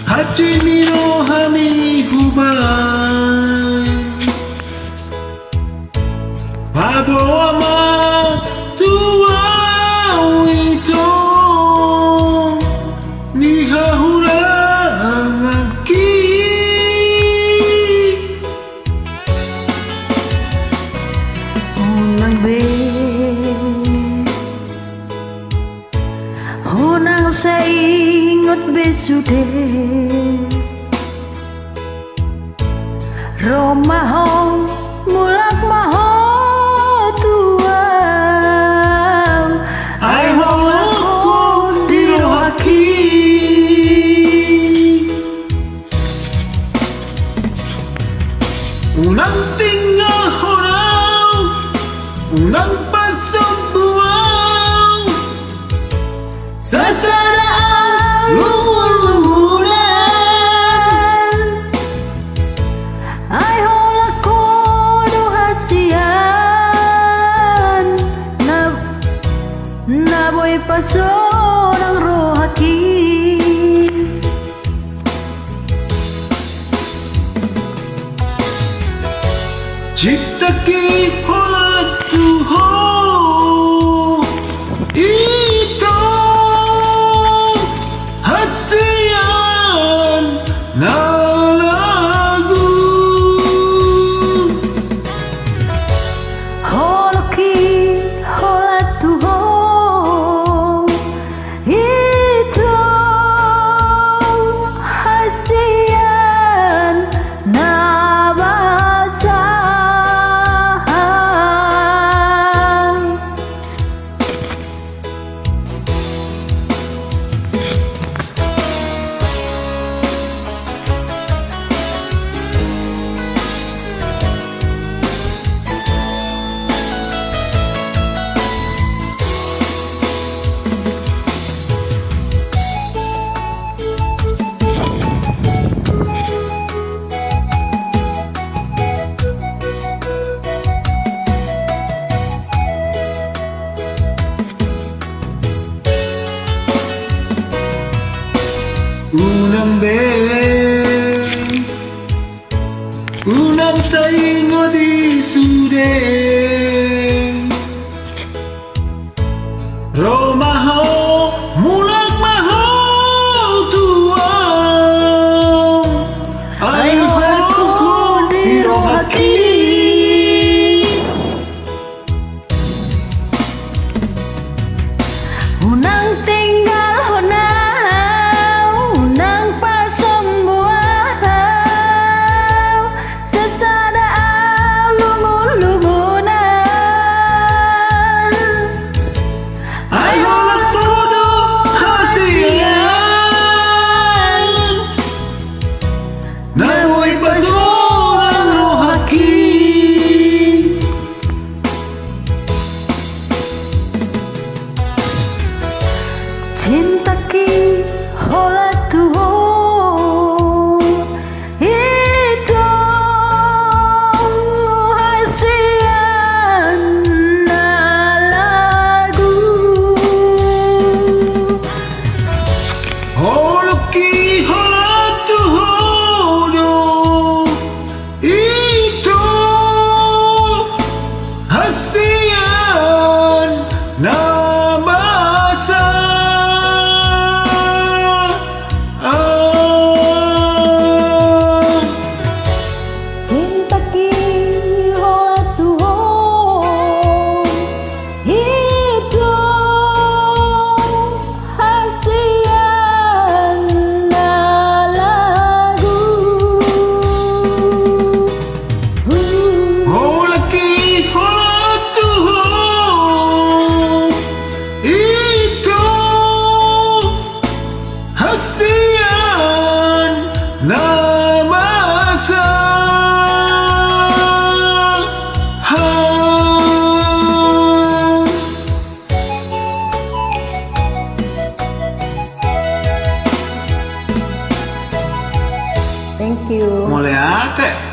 Hati ni rohani hubay Pabawa tuaw ito Ni hahulang aking Unang Hunang sa ingot besude Romahong mulak maho tuaw Ay holak ko dirohaki Unang tinggal horaw Unang pasok buwaw Sasaraan luhur-luhuran Ay holak ko duhasian Naboy paso ng rohaki Cipta ki holak tuho Ito hasian na lagu Holaki holat tuho Ito hasian na Unang unang sa ingot isude Romaho mulak maho tuaw Ay holak ko dirohaki Unang tinggal honaw Unang pasong buaw Sasadaaw lungun-lungun you. Mulai ate.